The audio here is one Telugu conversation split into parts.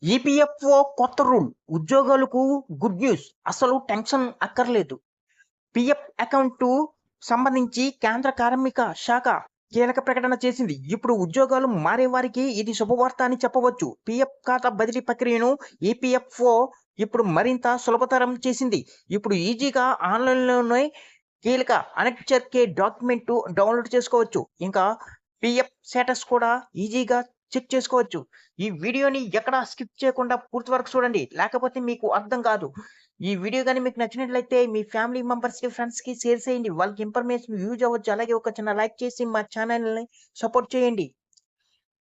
ఈపీఎఫ్ఓ కొత్త రూల్ ఉద్యోగులకు గుడ్ న్యూస్. అసలు టెన్షన్ అక్కర్లేదు. పీఎఫ్ అకౌంటు సంబంధించి కేంద్ర కార్మిక శాఖ కీలక ప్రకటన చేసింది. ఇప్పుడు ఉద్యోగాలు మారే వారికి ఇది శుభవార్త అని చెప్పవచ్చు. పీఎఫ్ ఖాతా బదిలీ ప్రక్రియను ఈపీఎఫ్ఓ ఇప్పుడు మరింత సులభతరం చేసింది. ఇప్పుడు ఈజీగా ఆన్‌లైన్‌లోనే కీలక అనెక్చర్‌కే డాక్యుమెంటు డౌన్‌లోడ్ చేసుకోవచ్చు. ఇంకా పీఎఫ్ స్టేటస్ కూడా ఈజీగా చెక్ చేసుకోవచ్చు. ఈ వీడియోని ఎక్కడా స్కిప్ చేయకుండా పూర్తి వరకు చూడండి. లేకపోతే మీకు అర్థం కాదు. ఈ వీడియో గాని మీకు నచ్చినట్లయితే మీ ఫ్యామిలీ మెంబర్స్‌కి, ఫ్రెండ్స్‌కి షేర్ చేయండి. వాళ్ళకి ఇన్ఫర్మేషన్ యూజ్ అవ్వచ్చు. అలాగే ఒక చిన్న లైక్ చేసి మా ఛానల్‌ని సపోర్ట్ చేయండి.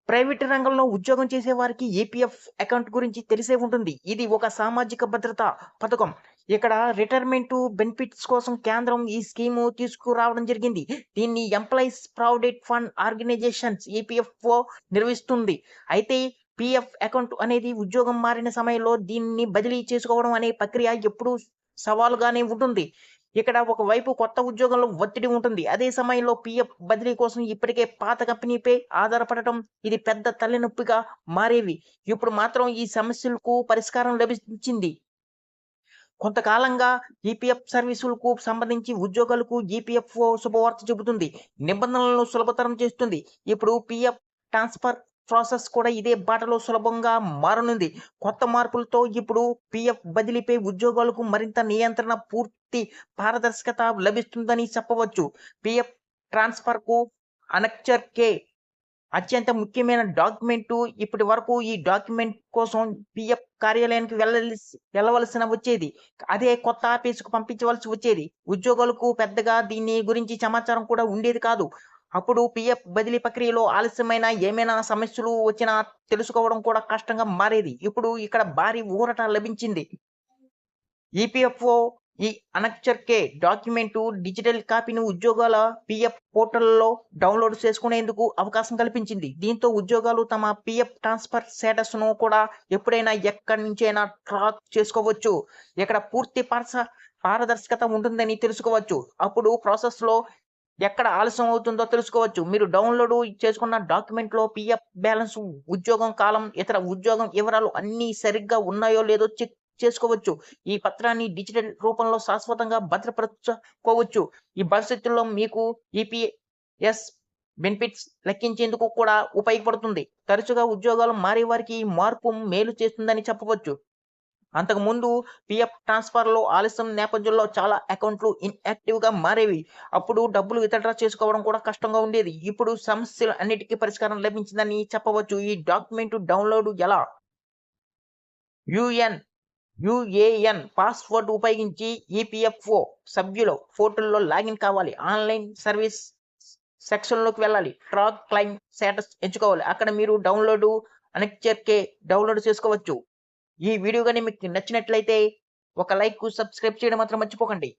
ప్రైవేట్ రంగంలో ఉద్యోగం చేసే వారికి ఈపీఎఫ్ అకౌంట్ గురించి తెలిసే ఉంటుంది. ఇది ఒక సామాజిక భద్రత పథకం. ఇక్కడ రిటైర్మెంట్ బెనిఫిట్స్ కోసం కేంద్రం ఈ స్కీము తీసుకురావడం జరిగింది. దీన్ని employees provident fund organisations EPFO నిర్వహిస్తుంది. అయితే పీఎఫ్ అకౌంట్ అనేది ఉద్యోగం మారిన సమయంలో దీన్ని బదిలీ చేసుకోవడం అనే ప్రక్రియ ఎప్పుడూ సవాలుగానే ఉంటుంది. ఇక్కడ ఒకవైపు కొత్త ఉద్యోగంలో ఒత్తిడి ఉంటుంది. అదే సమయంలో పీఎఫ్ బదిలీ కోసం ఇప్పటికే పాత కంపెనీపై ఆధారపడటం ఇది పెద్ద తలనొప్పిగా మారేవి. ఇప్పుడు మాత్రం ఈ సమస్యలకు పరిష్కారం లభించింది. కొంతకాలంగా ఈపీఎఫ్ సర్వీసులకు సంబంధించి ఉద్యోగులకు ఈపీఎఫ్ఓ శుభవార్త చెబుతుంది. నిబంధనలను సులభతరం చేస్తుంది. ఇప్పుడు పీఎఫ్ ట్రాన్స్‌ఫర్ ప్రాసెస్ కూడా ఇదే బాటలో సులభంగా మారనుంది. కొత్త మార్పులతో ఇప్పుడు పీఎఫ్ బదిలీపై ఉద్యోగులకు మరింత నియంత్రణ, పూర్తి పారదర్శకత లభిస్తుందని చెప్పవచ్చు. పీఎఫ్ ట్రాన్స్‌ఫర్‌కు అనెక్చర్-కే అత్యంత ముఖ్యమైన డాక్యుమెంటు. ఇప్పటి వరకు ఈ డాక్యుమెంట్ కోసం పీఎఫ్ కార్యాలయానికి వెళ్ళవలసిన వచ్చేది. అదే కొత్త ఆఫీస్‌కు పంపించవలసి వచ్చేది. ఉద్యోగులకు పెద్దగా దీని గురించి సమాచారం కూడా ఉండేది కాదు. అప్పుడు పీఎఫ్ బదిలీ ప్రక్రియలో ఆలస్యమైన ఏమైనా సమస్యలు వచ్చినా తెలుసుకోవడం కూడా కష్టంగా మారేది. ఇప్పుడు ఇక్కడ భారీ ఊరట లభించింది. ఈపీఎఫ్ఓ ఈ అనెక్చర్-కే డాక్యుమెంటు డిజిటల్ కాపీని ఉద్యోగాల పీఎఫ్ పోర్టల్‌లో డౌన్‌లోడ్ చేసుకునేందుకు అవకాశం కల్పించింది. దీంతో ఉద్యోగాలు తమ పీఎఫ్ ట్రాన్స్‌ఫర్ స్టేటస్‌ను కూడా ఎప్పుడైనా, ఎక్కడి నుంచైనా ట్రాక్ చేసుకోవచ్చు. ఇక్కడ పూర్తి పారదర్శకత ఉంటుందని తెలుసుకోవచ్చు. అప్పుడు ప్రాసెస్‌లో ఎక్కడ ఆలస్యం అవుతుందో తెలుసుకోవచ్చు. మీరు డౌన్‌లోడ్ చేసుకున్న డాక్యుమెంట్‌లో పీఎఫ్ బ్యాలెన్స్, ఉద్యోగం కాలం, ఇతర ఉద్యోగం వివరాలు అన్నీ సరిగ్గా ఉన్నాయో లేదో చెక్ చేసుకోవచ్చు. ఈ పత్రాన్ని డిజిటల్ రూపంలో శాశ్వతంగా భద్రపరచుకోవచ్చు. ఈ భవిష్యత్తులో మీకు ఈపీఎస్ బెనిఫిట్స్ లెక్కించేందుకు కూడా ఉపయోగపడుతుంది. తరచుగా ఉద్యోగాలు మారేవారికి ఈ మార్పు మేలు చేస్తుందని చెప్పవచ్చు. అంతకుముందు పీఎఫ్ ట్రాన్స్‌ఫర్‌లో ఆలస్యం నేపథ్యంలో చాలా అకౌంట్లు ఇన్‌యాక్టివ్‌గా మారేవి. అప్పుడు డబ్బులు విత్‌డ్రా చేసుకోవడం కూడా కష్టంగా ఉండేది. ఇప్పుడు సమస్యలు అన్నిటికీ పరిష్కారం లభించిందని చెప్పవచ్చు. ఈ డాక్యుమెంట్ డౌన్‌లోడ్ ఎలా? యూఎన్ యూఏఎన్ పాస్‌వర్డ్ ఉపయోగించి ఈపీఎఫ్ఓ సభ్యుల పోర్టల్‌లో లాగిన్ కావాలి. ఆన్‌లైన్ సర్వీస్ సెక్షన్‌లోకి వెళ్ళాలి. ట్రాక్ క్లెయిమ్ స్టేటస్ ఎంచుకోవాలి. అక్కడ మీరు అనెక్చర్-కే డౌన్‌లోడ్ చేసుకోవచ్చు. ఈ వీడియో గాని మీకు నచ్చినట్లయితే ఒక లైక్, సబ్స్క్రైబ్ చేయడం మాత్రం మర్చిపోకండి.